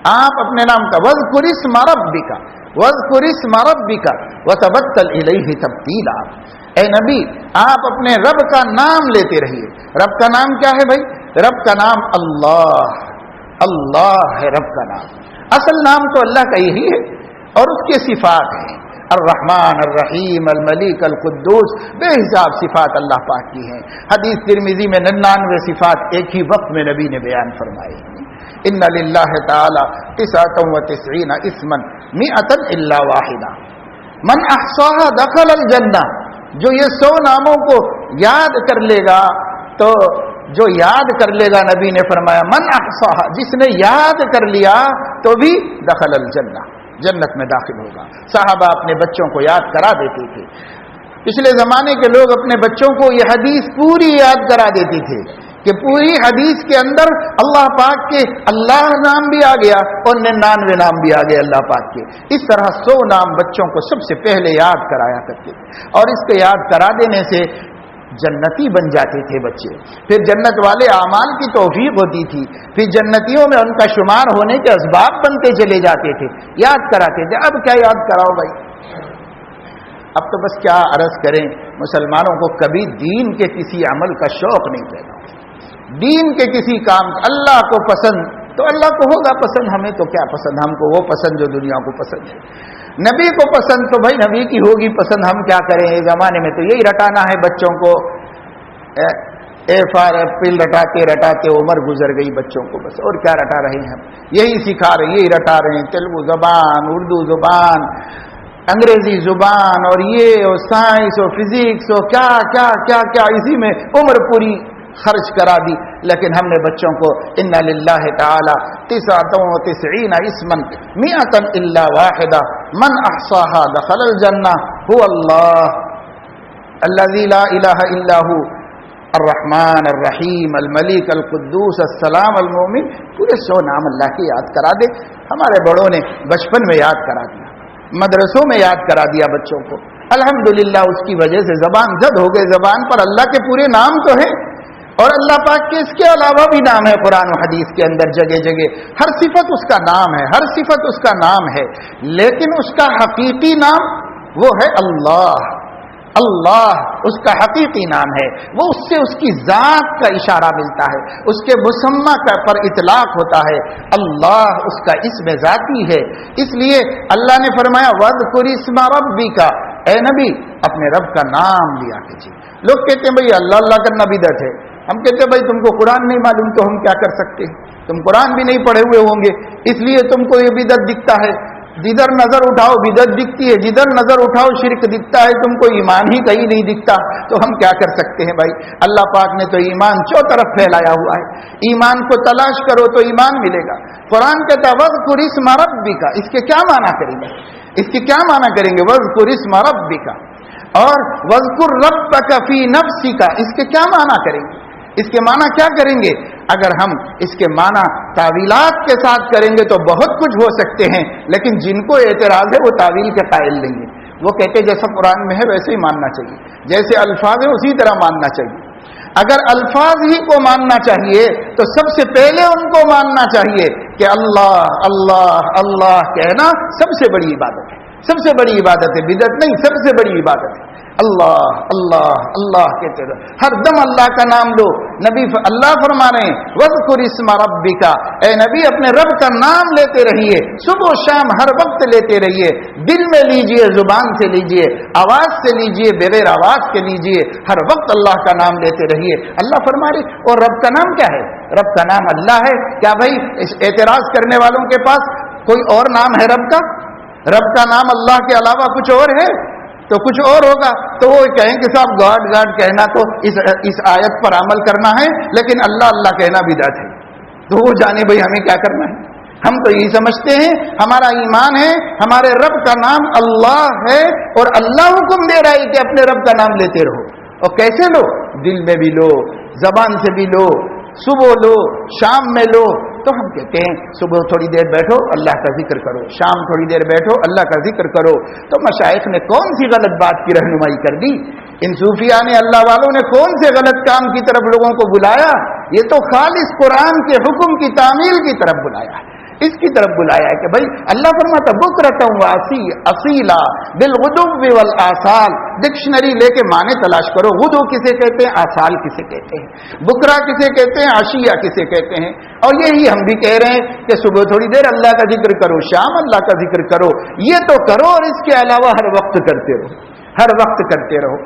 آپ اپنے نام کا وَاذْكُرِ اسْمَ رَبِّكَ وَاذْكُرِ اسْمَ رَبِّكَ وَتَبَتَّلْ إِلَيْهِ تَبْتِيلًا۔ اے نبی آپ اپنے رب کا نام لیتے رہیے۔ رب کا نام کیا ہے بھائی؟ رب کا نام اللہ، اللہ ہے رب کا نام۔ اصل نام تو اللہ کا یہی ہے اور اس کے صفات ہیں، الرحمن الرحیم الملک القدوس، بے حساب صفات اللہ پاک کی ہیں۔ حدیث ترمذی میں 99 صفات ایک ہی وقت میں نبی نے بیان فرمائی ہیں۔ ان للہ تعالی 99 اسما 100 الا واحدہ من احصاها دخل الجنہ۔ جو یہ 100 ناموں کو یاد کر لے گا تو جو یاد کر لے گا، نبی نے فرمایا من احصاها، جس نے یاد کر لیا تو بھی دخل الجنہ، جنت میں داخل ہوگا۔ صحابہ اپنے بچوں کو یاد کرا دیتے تھے، پچھلے زمانے کے لوگ اپنے بچوں کو یہ حدیث پوری یاد کرا دیتے تھے کہ پوری حدیث کے اندر اللہ پاک کے اللہ نام بھی آ گیا اور 99 نام بھی آ گئے اللہ پاک کے۔ اس طرح 100 نام بچوں کو سب سے پہلے یاد کرایا کرتے تھے، اور اس کے یاد کرا دینے سے جنتی بن جاتے تھے بچے۔ پھر جنت والے اعمال کی توفیق ہوتی تھی، پھر جنتیوں میں ان کا شمار ہونے کے اسباب بنتے چلے جاتے تھے، یاد کراتے تھے۔ اب کیا یاد کراؤ بھائی؟ اب تو بس کیا عرض کریں، مسلمانوں کو کبھی دین کے کسی عمل کا شوق نہیں پیدا، دین کے کسی کام، اللہ کو پسند تو اللہ کو ہوگا پسند، ہمیں تو کیا پسند، ہم کو وہ پسند جو دنیا کو پسند ہے۔ نبی کو پسند تو بھائی نبی کی ہوگی پسند، ہم کیا کریں؟ اس زمانے میں تو یہی رٹانا ہے بچوں کو، اے فار ایپل رٹاتے رٹاتے عمر گزر گئی بچوں کو، بس اور کیا رٹا رہے ہیں ہم؟ یہی سکھا رہے، یہی رٹا رہے ہیں، تیلگو زبان، اردو زبان، انگریزی زبان، اور یہ اور سائنس اور فزکس اور کیا کیا کیا کیا، اسی میں عمر پوری خرچ کرا دی۔ لیکن ہم نے بچوں کو ان للہ تعالی 99 اسما 100 الا واحدہ من احصاها دخل الجنہ هو اللہ الذی لا الہ الا هو الرحمن الرحیم الملک القدوس السلام المؤمن۔ پورے 100 نام اللہ کے یاد کرا دے۔ ہمارے بڑوں نے بچپن میں یاد کرا دیا، مدرسوں میں یاد کرا دیا بچوں کو، الحمدللہ اس کی وجہ سے زبان زد ہو گئے، زبان پر اللہ کے پورے نام تو ہیں، اور اللہ پاک کے اس کے علاوہ بھی نام ہے قرآن و حدیث کے اندر جگہ جگہ، ہر صفت اس کا نام ہے، ہر صفت اس کا نام ہے، لیکن اس کا حقیقی نام وہ ہے اللہ، اللہ اس کا حقیقی نام ہے، وہ اس سے اس کی ذات کا اشارہ ملتا ہے، اس کے مسمى پر اطلاق ہوتا ہے۔ اللہ اس کا اسم ذاتی ہے، اس لیے اللہ نے فرمایا وَاذْكُرِ اسْمَ رَبِّكَ، اے نبی اپنے رب کا نام لیا کیجیے۔ لوگ کہتے ہیں بھئی اللہ اللہ کرنا بدعت ہے، ہم کہتے ہیں بھئی تم کو قرآن نہیں معلوم تو ہم کیا کر سکتے ہیں، تم قرآن بھی نہیں پڑھے ہوئے ہوں گے اس لیے تم کو یہ بدعت دکھتا ہے، جدھر نظر اٹھاؤ بدعت دکھتی ہے، جدھر نظر اٹھاؤ شرک دکھتا ہے، تم کو ایمان ہی کہیں نہیں دکھتا، تو ہم کیا کر سکتے ہیں بھائی؟ اللہ پاک نے تو ایمان چوطرف پھیلایا ہوا ہے، ایمان کو تلاش کرو تو ایمان ملے گا۔ قرآن کہتا ہے وَاذْكُرِ اسْمَ رَبِّكَ، اس کے کیا معنی کریں گے؟ اس کے کیا معنی کریں گے؟ وَاذْكُرِ اسْمَ رَبِّكَ اور وَاذْكُرْ رَبَّكَ فِي نَفْسِكَ، اس کے کیا معنی کریں گے؟ اس کے معنی کیا کریں گے؟ اگر ہم اس کے معنی تعویلات کے ساتھ کریں گے تو بہت کچھ ہو سکتے ہیں، لیکن جن کو اعتراض ہے وہ تعویل کے قائل نہیں ہے، وہ کہتے جیسا قرآن میں ہے ویسے ہی ماننا چاہیے، جیسے الفاظ ہیں اسی طرح ماننا چاہیے۔ اگر الفاظ ہی کو ماننا چاہیے تو سب سے پہلے ان کو ماننا چاہیے کہ اللہ اللہ اللہ کہنا سب سے بڑی عبادت ہے، سب سے بڑی عبادت ہے، بدعت نہیں، سب سے بڑی عبادت ہے۔ اللہ اللہ اللہ کہتے رہو، ہر دم اللہ کا نام لو۔ نبی اللہ فرما رہے ہیں وَاذْكُرِ اسْمَ رَبِّكَ، اے نبی اپنے رب کا نام لیتے رہیے، صبح و شام ہر وقت لیتے رہیے، دل میں لیجئے، زبان سے لیجئے، آواز سے لیجئے، بغیر آواز کے لیجئے، ہر وقت اللہ کا نام لیتے رہیے۔ اللہ فرما رہے اور رب کا نام کیا ہے؟ رب کا نام اللہ ہے۔ کیا بھائی اس اعتراض کرنے والوں کے پاس کوئی اور نام ہے رب کا؟ رب کا نام اللہ کے علاوہ کچھ اور ہے تو کچھ اور ہوگا، تو وہ کہیں کہ صاحب گاڈ گاڈ کہنا تو اس آیت پر عمل کرنا ہے، لیکن اللہ اللہ کہنا بدعت ہے، تو وہ جانے بھائی ہمیں کیا کرنا ہے؟ ہم تو یہی سمجھتے ہیں ہمارا ایمان ہے ہمارے رب کا نام اللہ ہے، اور اللہ حکم دے رہا ہے کہ اپنے رب کا نام لیتے رہو، اور کیسے لو؟ دل میں بھی لو، زبان سے بھی لو، صبح لو، شام میں لو۔ تو ہم کہتے ہیں صبح تھوڑی دیر بیٹھو اللہ کا ذکر کرو، شام تھوڑی دیر بیٹھو اللہ کا ذکر کرو۔ تو مشائخ نے کون سی غلط بات کی رہنمائی کر دی؟ ان صوفیاء نے، اللہ والوں نے کون سے غلط کام کی طرف لوگوں کو بلایا؟ یہ تو خالص قرآن کے حکم کی تعمیل کی طرف بلایا ہے، اس کی طرف بلایا ہے کہ بھائی اللہ فرماتا بکرۃ واصیلا بالغدو والآصال، ڈکشنری لے کے معنی تلاش کرو، غدو کسے کہتے ہیں، آصال کسے کہتے ہیں، بکرا کسے کہتے ہیں، عشیہ کسے کہتے ہیں۔ اور یہی ہم بھی کہہ رہے ہیں کہ صبح تھوڑی دیر اللہ کا ذکر کرو، شام اللہ کا ذکر کرو، یہ تو کرو، اور اس کے علاوہ ہر وقت کرتے رہو، ہر وقت کرتے رہو۔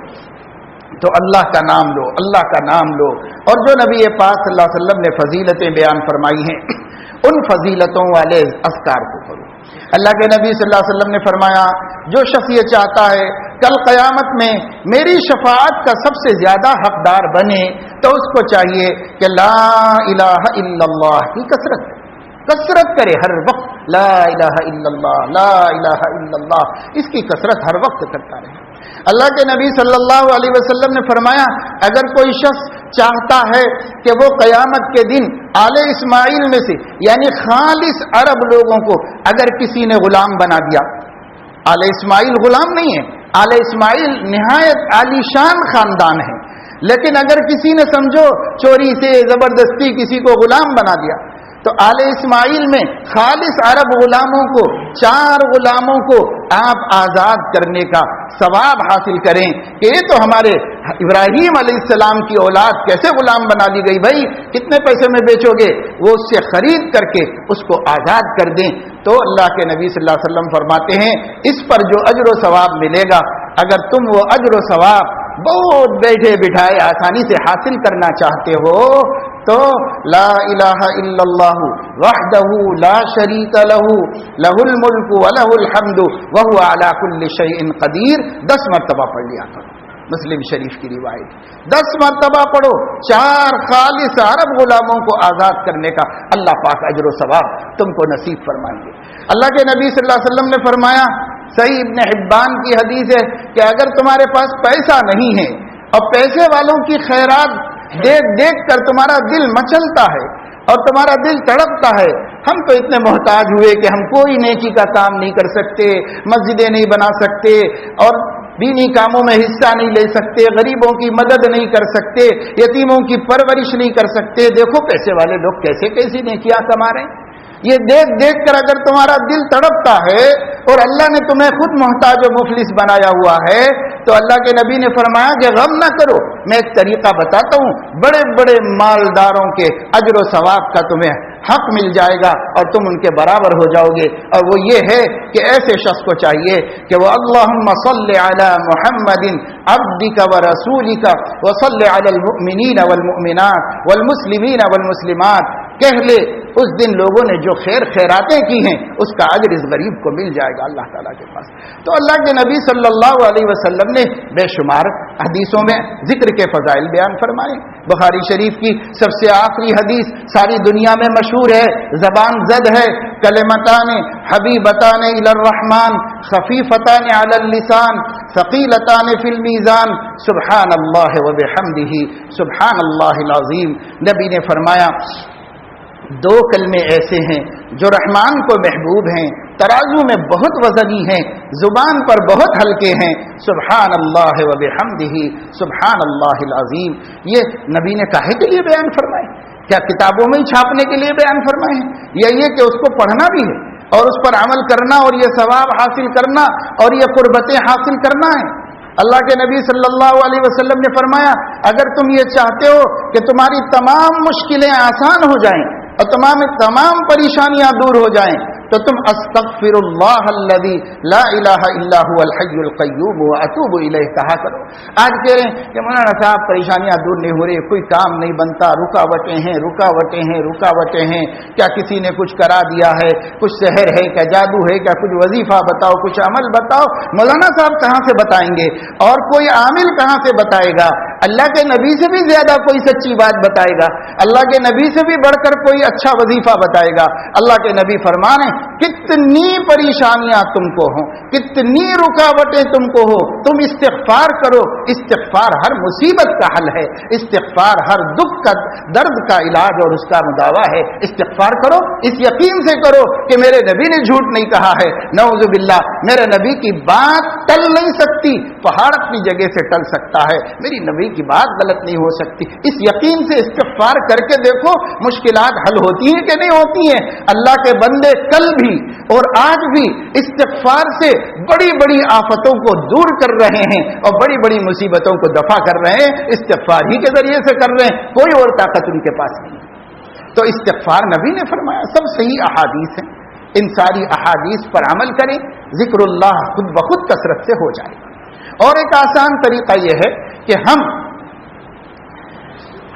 تو اللہ کا نام لو، اللہ کا نام لو، اور جو نبی پاک صلی اللہ علیہ وسلم نے فضیلتیں بیان فرمائی ہیں ان فضیلتوں والے اذکار کو کرو۔ اللہ کے نبی صلی اللہ علیہ وسلم نے فرمایا جو شخص یہ چاہتا ہے کل قیامت میں میری شفاعت کا سب سے زیادہ حقدار بنے تو اس کو چاہیے کہ لا الہ الا اللہ کی کثرت کرے، ہر وقت لا الہ الا اللہ، لا الہ الا اللہ، اس کی کثرت ہر وقت کرتا رہے۔ اللہ کے نبی صلی اللہ علیہ وسلم نے فرمایا اگر کوئی شخص چاہتا ہے کہ وہ قیامت کے دن آل اسماعیل میں سے یعنی خالص عرب لوگوں کو اگر کسی نے غلام بنا دیا، آل اسماعیل غلام نہیں ہے، آل اسماعیل نہایت عالی شان خاندان ہے، لیکن اگر کسی نے سمجھو چوری سے زبردستی کسی کو غلام بنا دیا تو آل اسماعیل میں خالص عرب غلاموں کو 4 غلاموں کو آپ آزاد کرنے کا ثواب حاصل کریں کہ یہ تو ہمارے ابراہیم علیہ السلام کی اولاد کیسے غلام بنا دی گئی، بھائی کتنے پیسے میں بیچو گے، وہ اس سے خرید کر کے اس کو آزاد کر دیں۔ تو اللہ کے نبی صلی اللہ علیہ وسلم فرماتے ہیں اس پر جو اجر و ثواب ملے گا، اگر تم وہ اجر و ثواب بہت بیٹھے بٹھائے آسانی سے حاصل کرنا چاہتے ہو تو لا الہ الا اللہ وحدہ لا شریک لہ لہ الملک ولہ الحمد وہو علی کل شیء قدیر 10 مرتبہ پڑھ لیا کرو۔ مسلم شریف کی روایت 10 مرتبہ پڑھو، 4 خالص عرب غلاموں کو آزاد کرنے کا اللہ پاک اجر و ثواب تم کو نصیب فرمائیں گے۔ اللہ کے نبی صلی اللہ علیہ وسلم نے فرمایا، صحیح ابن حبان کی حدیث ہے کہ اگر تمہارے پاس پیسہ نہیں ہے اور پیسے والوں کی خیرات دیکھ دیکھ کر تمہارا دل مچلتا ہے اور تمہارا دل تڑپتا ہے، ہم تو اتنے محتاج ہوئے کہ ہم کوئی نیکی کا کام نہیں کر سکتے، مسجدیں نہیں بنا سکتے اور دینی کاموں میں حصہ نہیں لے سکتے، غریبوں کی مدد نہیں کر سکتے، یتیموں کی پرورش نہیں کر سکتے، دیکھو پیسے والے لوگ کیسے کیسی نیکیاں کما رہے ہیں۔ یہ دیکھ دیکھ کر اگر تمہارا دل تڑپتا ہے اور اللہ نے تمہیں خود محتاج و مفلس بنایا ہوا ہے تو اللہ کے نبی نے فرمایا کہ غم نہ کرو، میں ایک طریقہ بتاتا ہوں، بڑے بڑے مالداروں کے اجر و ثواب کا تمہیں حق مل جائے گا اور تم ان کے برابر ہو جاؤ گے، اور وہ یہ ہے کہ ایسے شخص کو چاہیے کہ وہ اللہم صل علی محمد عبدک و رسولک وصل علی المؤمنین والمؤمنات والمسلمین والمسلمات کہہ لے، اس دن لوگوں نے جو خیراتیں کی ہیں اس کا اجر اس غریب کو مل جائے گا اللہ تعالیٰ کے پاس۔ تو اللہ کے نبی صلی اللہ علیہ وسلم نے بے شمار حدیثوں میں ذکر کے فضائل بیان فرمائے۔ بخاری شریف کی سب سے آخری حدیث ساری دنیا میں مشہور ہے، زبان زد ہے، کلمتان حبیبتان الی الرحمن خفیفتان علی اللسان ثقیلتان فی المیزان سبحان اللہ وبحمدہ سبحان اللہ العظیم۔ نبی نے فرمایا دو کلمے ایسے ہیں جو رحمان کو محبوب ہیں، ترازو میں بہت وزنی ہیں، زبان پر بہت ہلکے ہیں، سبحان اللہ وبحمدہ سبحان اللہ العظیم۔ یہ نبی نے کاہے کے لیے بیان فرمائے؟ کیا کتابوں میں ہی چھاپنے کے لیے بیان فرمائے ہیں، یا یہ کہ اس کو پڑھنا بھی ہے اور اس پر عمل کرنا اور یہ ثواب حاصل کرنا اور یہ قربتیں حاصل کرنا ہے؟ اللہ کے نبی صلی اللہ علیہ وسلم نے فرمایا اگر تم یہ چاہتے ہو کہ تمہاری تمام مشکلیں آسان ہو جائیں اور تمام پریشانیاں دور ہو جائیں تو تم استغفر اللہ الذی لا الہ الا هو الحی القیوم واتوب الیہ کہا کرو۔ آج کہہ رہے ہیں کہ مولانا صاحب پریشانیاں دور نہیں ہو رہی، کوئی کام نہیں بنتا، رکاوٹیں ہیں رکاوٹیں ہیں رکاوٹیں ہیں، کیا کسی نے کچھ کرا دیا ہے، کچھ سحر ہے، کیا جادو ہے، کیا کچھ وظیفہ بتاؤ، کچھ عمل بتاؤ۔ مولانا صاحب کہاں سے بتائیں گے اور کوئی عامل کہاں سے بتائے گا؟ اللہ کے نبی سے بھی زیادہ کوئی سچی بات بتائے گا، اللہ کے نبی سے بھی بڑھ کر کوئی اچھا وظیفہ بتائے گا۔ اللہ کے نبی فرمانے کتنی پریشانیاں تم کو ہوں، کتنی رکاوٹیں تم کو ہو، تم استغفار کرو، استغفار ہر مصیبت کا حل ہے، استغفار ہر دکھ کا درد کا علاج اور اس کا مداوا ہے۔ استغفار کرو، اس یقین سے کرو کہ میرے نبی نے جھوٹ نہیں کہا ہے، نعوذ باللہ میرے نبی کی بات ٹل نہیں سکتی، پہاڑ اپنی جگہ سے ٹل سکتا ہے، میری نبی کی بات غلط نہیں ہو سکتی۔ اس یقین سے استغفار کر کے دیکھو مشکلات حل ہوتی ہیں کہ نہیں ہوتی ہیں۔ اللہ کے بندے کل بھی اور آج بھی استغفار سے بڑی بڑی آفتوں کو دور کر رہے ہیں اور بڑی بڑی مصیبتوں کو دفع کر رہے ہیں، استغفار ہی کے ذریعے سے کر رہے ہیں، کوئی اور طاقت ان کے پاس نہیں۔ تو استغفار نبی نے فرمایا، سب صحیح احادیث ہیں، ان ساری احادیث پر عمل کریں، ذکر اللہ خود بخود کثرت سے ہو جائے گا۔ اور ایک آسان طریقہ یہ ہے کہ ہم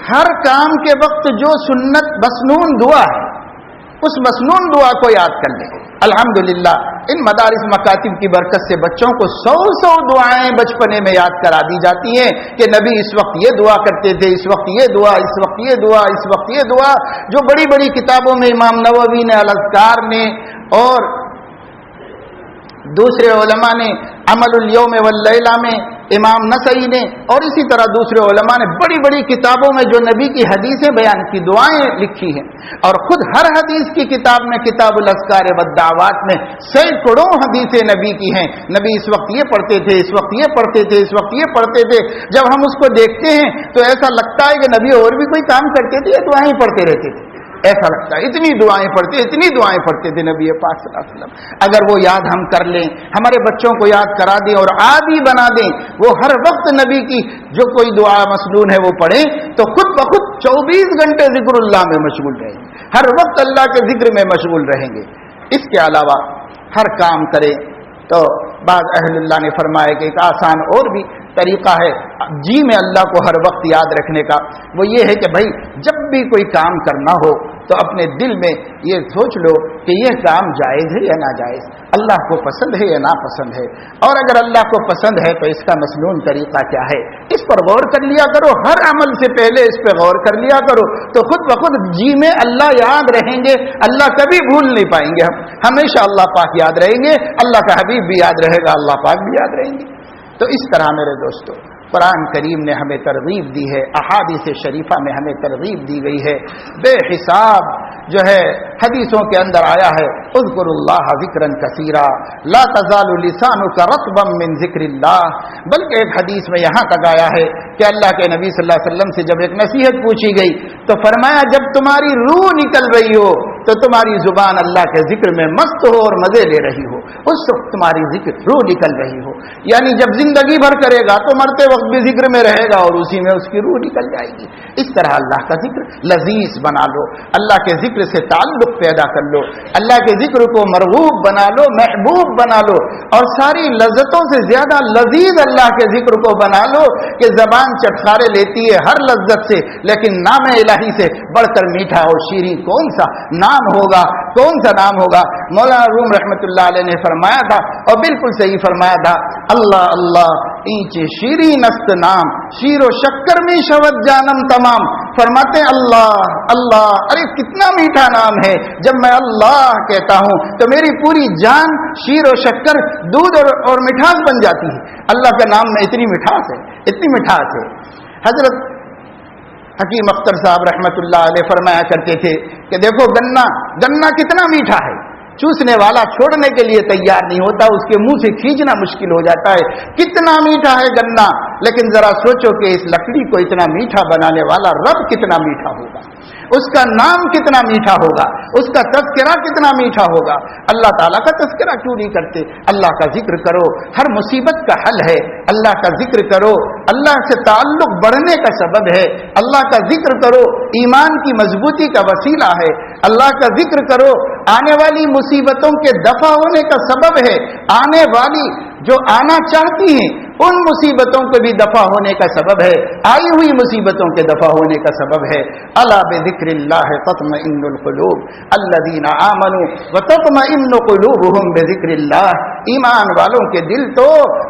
ہر کام کے وقت جو سنت مسنون دعا ہے اس مسنون دعا کو یاد کر لیں۔ الحمدللہ ان مدارس مکاتب کی برکت سے بچوں کو 100 دعائیں بچپنے میں یاد کرا دی جاتی ہیں کہ نبی اس وقت یہ دعا کرتے تھے، اس وقت یہ دعا، اس وقت یہ دعا، اس وقت یہ دعا، جو بڑی بڑی کتابوں میں امام نووی نے، الاذکار نے اور دوسرے علماء نے، عمل الیوم واللیلہ میں امام نسائی نے، اور اسی طرح دوسرے علماء نے بڑی بڑی کتابوں میں جو نبی کی حدیثیں بیان کی، دعائیں لکھی ہیں، اور خود ہر حدیث کی کتاب میں کتاب الاذکار والدعوات میں سینکڑوں حدیثیں نبی کی ہیں۔ نبی اس وقت یہ پڑھتے تھے، اس وقت یہ پڑھتے تھے، اس وقت یہ پڑھتے تھے۔ جب ہم اس کو دیکھتے ہیں تو ایسا لگتا ہے کہ نبی اور بھی کوئی کام کرتے تھے یا دعائیں پڑھتے رہتے تھے، ایسا لگتا ہے اتنی دعائیں پڑھتے تھے نبی پاک صلی اللہ علیہ وسلم۔ اگر وہ یاد ہم کر لیں، ہمارے بچوں کو یاد کرا دیں اور عادی بنا دیں، وہ ہر وقت نبی کی جو کوئی دعا مسنون ہے وہ پڑھیں، تو خود بخود 24 گھنٹے ذکر اللہ میں مشغول رہیں گے، ہر وقت اللہ کے ذکر میں مشغول رہیں گے۔ اس کے علاوہ ہر کام کریں تو بعض اہل اللہ نے فرمایا کہ ایک آسان اور بھی طریقہ ہے جی میں اللہ کو ہر وقت یاد رکھنے کا، وہ یہ ہے کہ بھائی جب بھی کوئی کام کرنا ہو تو اپنے دل میں یہ سوچ لو کہ یہ کام جائز ہے یا ناجائز، اللہ کو پسند ہے یا ناپسند ہے، اور اگر اللہ کو پسند ہے تو اس کا مسنون طریقہ کیا ہے، اس پر غور کر لیا کرو، ہر عمل سے پہلے اس پہ غور کر لیا کرو، تو خود بخود جی میں اللہ یاد رہیں گے، اللہ کبھی بھول نہیں پائیں گے، ہم ہمیشہ اللہ پاک یاد رہیں گے، اللہ کا حبیب بھی یاد رہے گا، اللہ پاک بھی یاد رہیں گے۔ تو اس طرح میرے دوستو قرآن کریم نے ہمیں ترغیب دی ہے، احادیث شریفہ میں ہمیں ترغیب دی گئی ہے، بے حساب جو ہے حدیثوں کے اندر آیا ہے اذکر اللہ ذکرا کثیرا لا تزال لسانک رطبا من ذکر اللہ، بلکہ ایک حدیث میں یہاں تک آیا ہے کہ اللہ کے نبی صلی اللہ علیہ وسلم سے جب ایک نصیحت پوچھی گئی تو فرمایا جب تمہاری روح نکل رہی ہو تو تمہاری زبان اللہ کے ذکر میں مست ہو اور مزے لے رہی ہو، اس وقت تمہاری ذکر روح نکل رہی ہو. یعنی جب زندگی بھر کرے گا تو مرتے وقت بھی ذکر میں رہے گا اور اسی میں اس کی روح نکل جائے گی. اس طرح اللہ کا ذکر لذیذ بنا لو، اللہ کے ذکر سے تعلق پیدا کر لو، اللہ کے ذکر کو مرغوب بنا لو، محبوب بنا لو، اور ساری لذتوں سے زیادہ لذیذ اللہ کے ذکر کو بنا لو کہ زبان چٹخارے لیتی ہے ہر لذت سے، لیکن نام الہی سے بڑھ کر میٹھا اور شیریں کون سا نام ہوگا، کون سا نام ہوگا. مولانا روم رحمۃ اللہ علیہ نے فرمایا تھا، اور بالکل صحیح فرمایا تھا، اللہ اللہ اینچ شیریں است نام، شیر و شکر میں شود جانم تمام. فرماتے ہیں اللہ اللہ، ارے کتنا میٹھا نام ہے. جب میں اللہ کہتا ہوں تو میری پوری جان شیر و شکر، دودھ اور مٹھاس بن جاتی ہے. اللہ کے نام میں اتنی مٹھاس ہے، اتنی مٹھاس ہے. حضرت حکیم اختر صاحب رحمۃ اللہ علیہ فرمایا کرتے تھے کہ دیکھو گنا کتنا میٹھا ہے، چوسنے والا چھوڑنے کے لیے تیار نہیں ہوتا، اس کے منہ سے کھینچنا مشکل ہو جاتا ہے. کتنا میٹھا ہے گنا، لیکن ذرا سوچو کہ اس لکڑی کو اتنا میٹھا بنانے والا رب کتنا میٹھا ہوگا، اس کا نام کتنا میٹھا ہوگا، اس کا تذکرہ کتنا میٹھا ہوگا. اللہ تعالیٰ کا تذکرہ کیوں نہیں کرتے؟ اللہ کا ذکر کرو، ہر مصیبت کا حل ہے. اللہ کا ذکر کرو، اللہ سے تعلق بڑھنے کا سبب ہے. اللہ کا ذکر کرو، ایمان کی مضبوطی کا وسیلہ ہے. اللہ کا ذکر کرو، آنے والی مصیبتوں کے دفع ہونے کا سبب ہے. آنے والی جو آنا چاہتی ہیں ان مصیبتوں کو بھی دفع ہونے کا سبب ہے. آئی ہوئی مصیبتوں کے دفع ہونے کا سبب ہے. الا بذکر اللہ تطمئن القلوب الذین آمنوا وتطمئن قلوبهم بذکر اللہ. ایمان والوں کے دل تو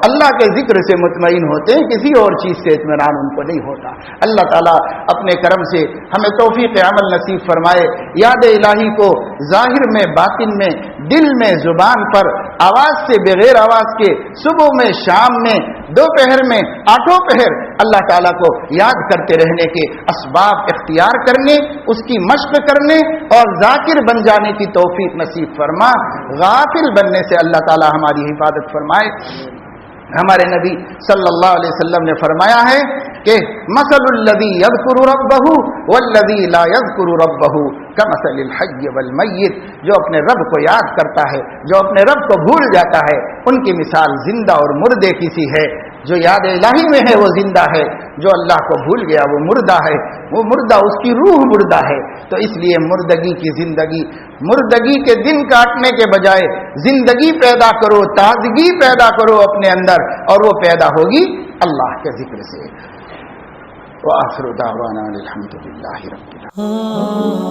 اللہ کے ذکر سے مطمئن ہوتے ہیں، کسی اور چیز سے اطمینان ان کو نہیں ہوتا. اللہ تعالیٰ اپنے کرم سے ہمیں توفیق عمل نصیب فرمائے. یاد الہی کو ظاہر میں، باطن میں، دل میں، زبان پر، آواز سے بغیر آواز کے، صبح میں، شام میں، دوپہر میں، آٹھوں پہر اللہ تعالیٰ کو یاد کرتے رہنے کے اسباب اختیار کرنے، اس کی مشق کرنے اور ذاکر بن جانے کی توفیق نصیب فرما. غافل بننے سے اللہ تعالیٰ ہماری حفاظت فرمائے. ہمارے نبی صلی اللہ علیہ وسلم نے فرمایا ہے کہ مثل الذی یذکر ربہ والذی لا یذکر ربہ کمثل الحی والمیت. جو اپنے رب کو یاد کرتا ہے، جو اپنے رب کو بھول جاتا ہے، ان کی مثال زندہ اور مردے کی سی ہے. جو یاد الہی میں ہے وہ زندہ ہے، جو اللہ کو بھول گیا وہ مردہ ہے. وہ مردہ، اس کی روح مردہ ہے. تو اس لیے مردگی کی زندگی، مردگی کے دن کاٹنے کے بجائے زندگی پیدا کرو، تازگی پیدا کرو اپنے اندر، اور وہ پیدا ہوگی اللہ کے ذکر سے. وآخر دعوانا الحمدللہ رب العالمین.